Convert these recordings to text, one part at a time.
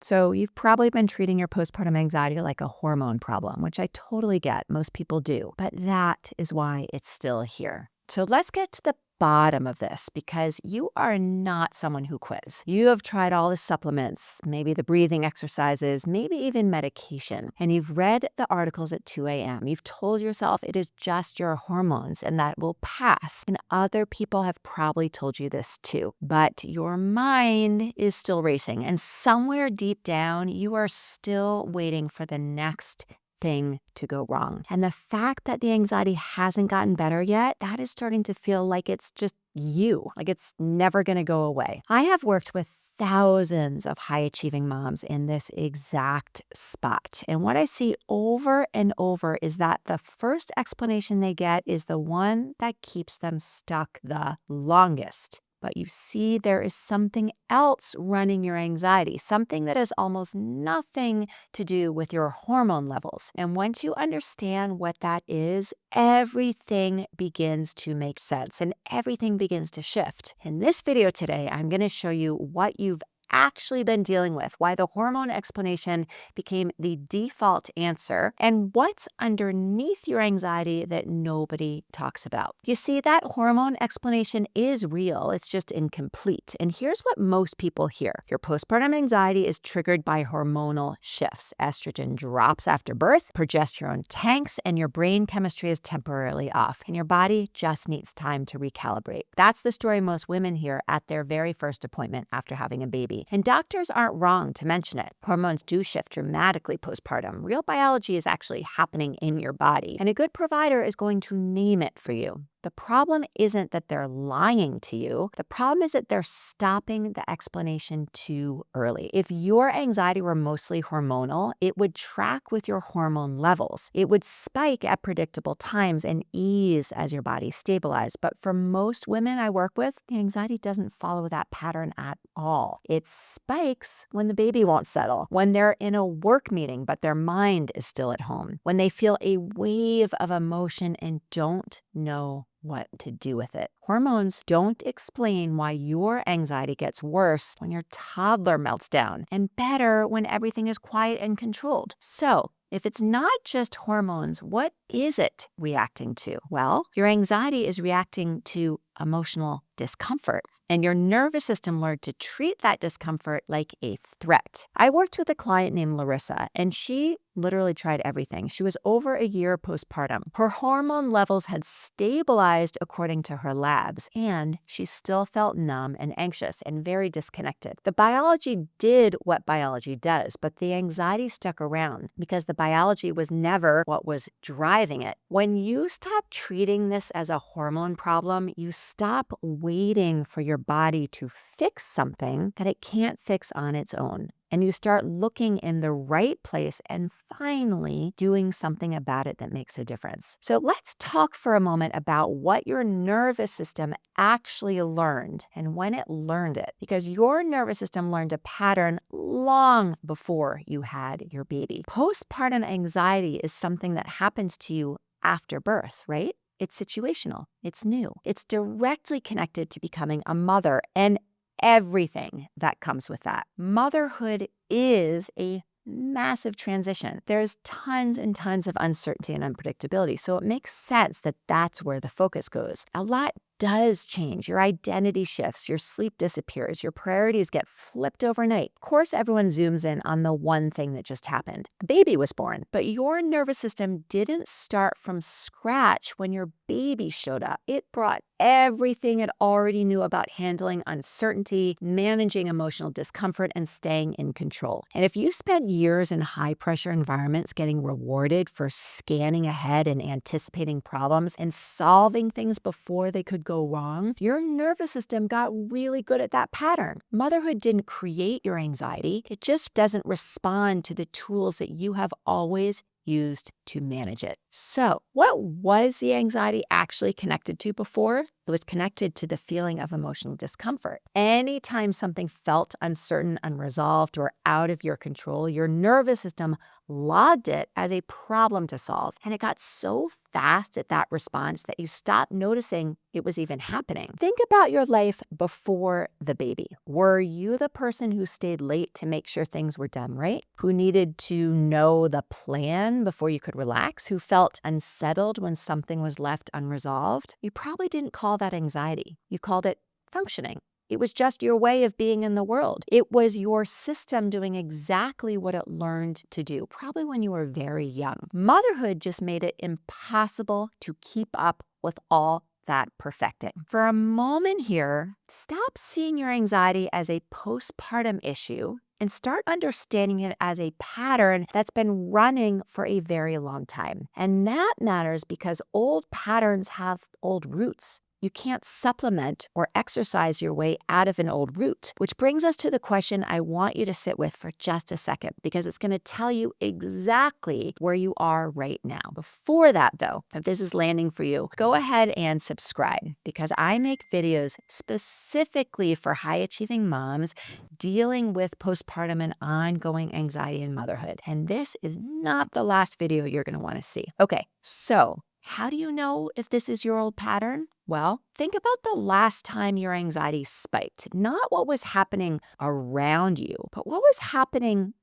So you've probably been treating your postpartum anxiety like a hormone problem, which I totally get. Most people do. But that is why it's still here. So let's get to the bottom of this because you are not someone who quits. You have tried all the supplements, maybe the breathing exercises, maybe even medication, and you've read the articles at 2 a.m. You've told yourself it is just your hormones and that will pass. And other people have probably told you this too. But your mind is still racing, and somewhere deep down, you are still waiting for the next thing to go wrong. And the fact that the anxiety hasn't gotten better yet, that is starting to feel like it's just you, like it's never going to go away. I have worked with thousands of high achieving moms in this exact spot. And what I see over and over is that the first explanation they get is the one that keeps them stuck the longest. But you see, there is something else running your anxiety, something that has almost nothing to do with your hormone levels. And once you understand what that is, everything begins to make sense and everything begins to shift. In this video today, I'm going to show you what you've actually been dealing with, why the hormone explanation became the default answer, and what's underneath your anxiety that nobody talks about. You see, that hormone explanation is real, it's just incomplete. And here's what most people hear. Your postpartum anxiety is triggered by hormonal shifts. Estrogen drops after birth, progesterone tanks, and your brain chemistry is temporarily off, and your body just needs time to recalibrate. That's the story most women hear at their very first appointment after having a baby. And doctors aren't wrong to mention it. Hormones do shift dramatically postpartum. Real biology is actually happening in your body, and a good provider is going to name it for you. The problem isn't that they're lying to you. The problem is that they're stopping the explanation too early. If your anxiety were mostly hormonal, it would track with your hormone levels. It would spike at predictable times and ease as your body stabilized. But for most women I work with, the anxiety doesn't follow that pattern at all. It spikes when the baby won't settle, when they're in a work meeting but their mind is still at home, when they feel a wave of emotion and don't know what to do with it. Hormones don't explain why your anxiety gets worse when your toddler melts down and better when everything is quiet and controlled. So, if it's not just hormones, what is it reacting to? Well, your anxiety is reacting to emotional discomfort, and your nervous system learned to treat that discomfort like a threat. I worked with a client named Larissa, and she literally tried everything. She was over a year postpartum. Her hormone levels had stabilized according to her labs, and she still felt numb and anxious and very disconnected. The biology did what biology does, but the anxiety stuck around because the biology was never what was driving it. When you stop treating this as a hormone problem, you stop waiting for your body to fix something that it can't fix on its own. And you start looking in the right place and finally doing something about it that makes a difference. So let's talk for a moment about what your nervous system actually learned and when it learned it, because your nervous system learned a pattern long before you had your baby. Postpartum anxiety is something that happens to you after birth, right? It's situational. It's new. It's directly connected to becoming a mother and everything that comes with that. Motherhood is a massive transition. There's tons and tons of uncertainty and unpredictability, so it makes sense that that's where the focus goes. A lot does change. Your identity shifts, your sleep disappears, your priorities get flipped overnight. Of course, everyone zooms in on the one thing that just happened. A baby was born, but your nervous system didn't start from scratch when your baby showed up. It brought everything it already knew about handling uncertainty, managing emotional discomfort, and staying in control. And if you spent years in high-pressure environments getting rewarded for scanning ahead and anticipating problems and solving things before they could go wrong, your nervous system got really good at that pattern. Motherhood didn't create your anxiety. It just doesn't respond to the tools that you have always used to manage it. So, what was the anxiety actually connected to before? It was connected to the feeling of emotional discomfort. Anytime something felt uncertain, unresolved, or out of your control, your nervous system logged it as a problem to solve. And it got so fast at that response that you stopped noticing it was even happening. Think about your life before the baby. Were you the person who stayed late to make sure things were done right? Who needed to know the plan before you could relax? Who felt unsettled when something was left unresolved? You probably didn't call that anxiety. You called it functioning. It was just your way of being in the world. It was your system doing exactly what it learned to do, probably when you were very young. Motherhood just made it impossible to keep up with all that perfecting. For a moment here, stop seeing your anxiety as a postpartum issue and start understanding it as a pattern that's been running for a very long time. And that matters because old patterns have old roots. You can't supplement or exercise your way out of an old root, which brings us to the question I want you to sit with for just a second, because it's going to tell you exactly where you are right now. Before that, though, if this is landing for you, go ahead and subscribe, because I make videos specifically for high-achieving moms dealing with postpartum and ongoing anxiety in motherhood. And this is not the last video you're going to want to see. Okay, so how do you know if this is your old pattern? Well, think about the last time your anxiety spiked. Not what was happening around you, but what was happening,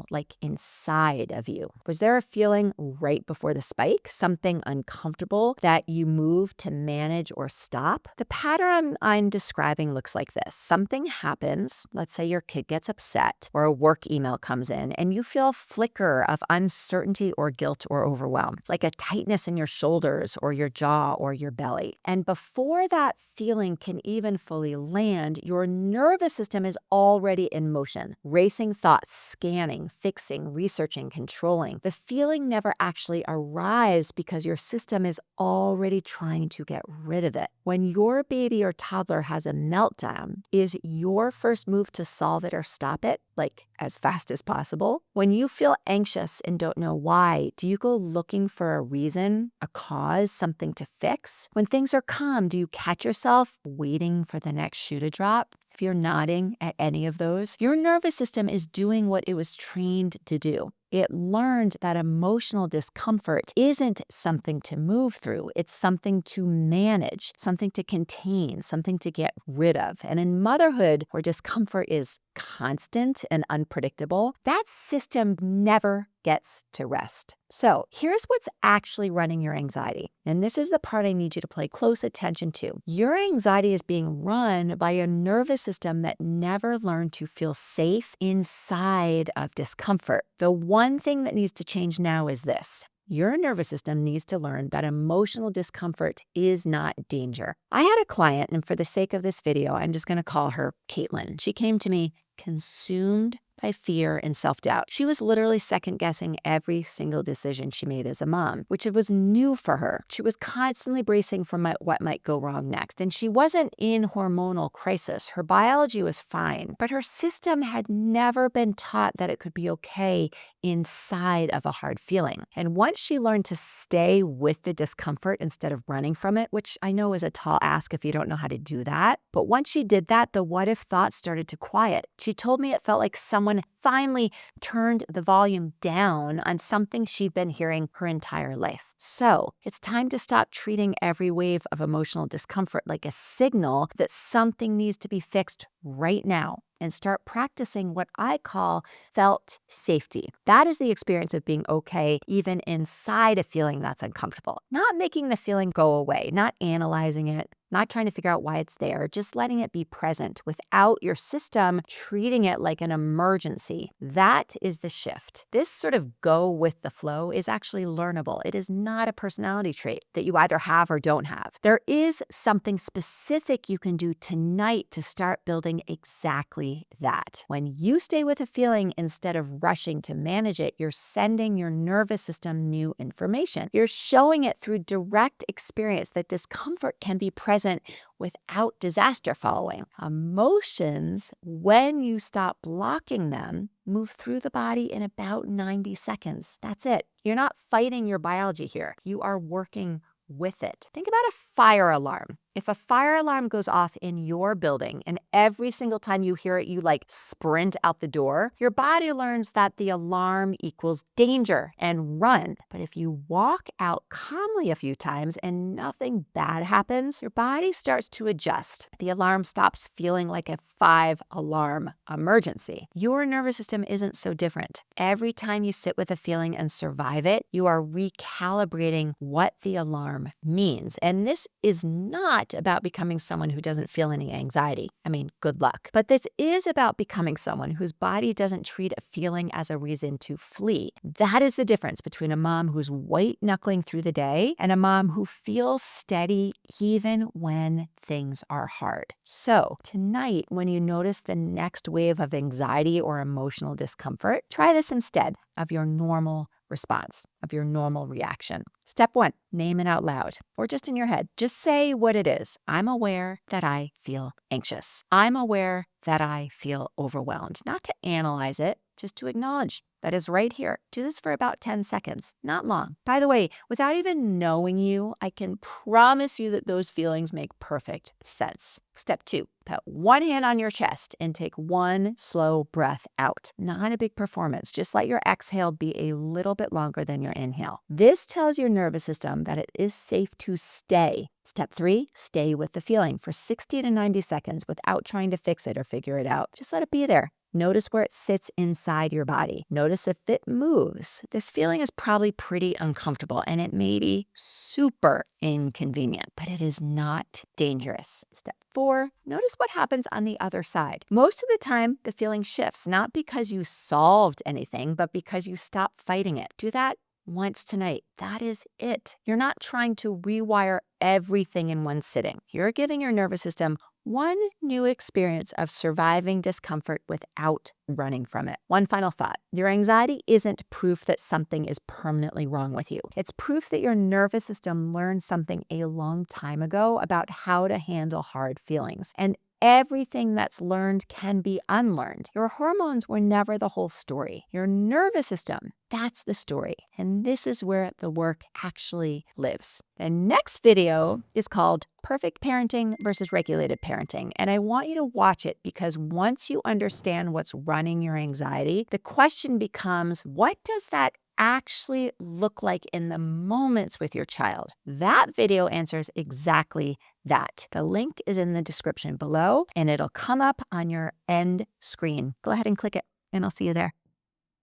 like inside of you. Was there a feeling right before the spike, something uncomfortable that you moved to manage or stop? The pattern I'm describing looks like this. Something happens, let's say your kid gets upset or a work email comes in, and you feel a flicker of uncertainty or guilt or overwhelm, like a tightness in your shoulders or your jaw or your belly. And before that feeling can even fully land, your nervous system is already in motion, racing thoughts, scanning, fixing, researching, controlling. The feeling never actually arrives because your system is already trying to get rid of it. When your baby or toddler has a meltdown, is your first move to solve it or stop it, like as fast as possible? When you feel anxious and don't know why, do you go looking for a reason, a cause, something to fix? When things are calm, do you catch yourself waiting for the next shoe to drop? If you're nodding at any of those, your nervous system is doing what it was trained to do. It learned that emotional discomfort isn't something to move through. It's something to manage, something to contain, something to get rid of. And in motherhood, where discomfort is constant and unpredictable, that system never gets to rest. So here's what's actually running your anxiety. And this is the part I need you to pay close attention to. Your anxiety is being run by a nervous system that never learned to feel safe inside of discomfort. The one thing that needs to change now is this. Your nervous system needs to learn that emotional discomfort is not danger. I had a client, and for the sake of this video, I'm just going to call her Caitlin. She came to me consumed by fear and self-doubt. She was literally second-guessing every single decision she made as a mom, which was new for her. She was constantly bracing for what might go wrong next, and she wasn't in hormonal crisis. Her biology was fine, but her system had never been taught that it could be okay inside of a hard feeling. And once she learned to stay with the discomfort instead of running from it, which I know is a tall ask if you don't know how to do that, but once she did that, the what-if thoughts started to quiet. She told me it felt like someone finally turned the volume down on something she'd been hearing her entire life. So it's time to stop treating every wave of emotional discomfort like a signal that something needs to be fixed right now, and start practicing what I call felt safety. That is the experience of being okay even inside a feeling that's uncomfortable. Not making the feeling go away, not analyzing it, not trying to figure out why it's there, just letting it be present without your system treating it like an emergency. That is the shift. This sort of go with the flow is actually learnable. It is not a personality trait that you either have or don't have. There is something specific you can do tonight to start building exactly that. When you stay with a feeling instead of rushing to manage it, you're sending your nervous system new information. You're showing it through direct experience that discomfort can be present without disaster following. Emotions, when you stop blocking them, move through the body in about 90 seconds. That's it. You're not fighting your biology here. You are working with it. Think about a fire alarm. If a fire alarm goes off in your building and every single time you hear it, you like sprint out the door, your body learns that the alarm equals danger and run. But if you walk out calmly a few times and nothing bad happens, your body starts to adjust. The alarm stops feeling like a 5-alarm emergency. Your nervous system isn't so different. Every time you sit with a feeling and survive it, you are recalibrating what the alarm means. And this is not about becoming someone who doesn't feel any anxiety. I mean, good luck. But this is about becoming someone whose body doesn't treat a feeling as a reason to flee. That is the difference between a mom who's white-knuckling through the day and a mom who feels steady even when things are hard. So tonight, when you notice the next wave of anxiety or emotional discomfort, try this instead of your normal response, of your normal reaction. Step 1, name it out loud or just in your head. Just say what it is. I'm aware that I feel anxious. I'm aware that I feel overwhelmed. Not to analyze it, just to acknowledge that is right here. Do this for about 10 seconds, not long. By the way, without even knowing you, I can promise you that those feelings make perfect sense. Step 2, put one hand on your chest and take one slow breath out. Not a big performance. Just let your exhale be a little bit longer than your inhale. This tells your nervous system that it is safe to stay. Step 3, stay with the feeling for 60 to 90 seconds without trying to fix it or figure it out. Just let it be there. Notice where it sits inside your body. Notice if it moves. This feeling is probably pretty uncomfortable and it may be super inconvenient, but it is not dangerous. Step 4, notice what happens on the other side. Most of the time, the feeling shifts, not because you solved anything, but because you stopped fighting it. Do that once tonight. That is it. You're not trying to rewire everything in one sitting. You're giving your nervous system one new experience of surviving discomfort without running from it. One final thought. Your anxiety isn't proof that something is permanently wrong with you. It's proof that your nervous system learned something a long time ago about how to handle hard feelings. And everything that's learned can be unlearned. Your hormones were never the whole story. Your nervous system, that's the story. And this is where the work actually lives. The next video is called Perfect Parenting versus Regulated Parenting. And I want you to watch it because once you understand what's running your anxiety, the question becomes, what does that actually look like in the moments with your child? That video answers exactly that. The link is in the description below and it'll come up on your end screen. Go ahead and click it and I'll see you there.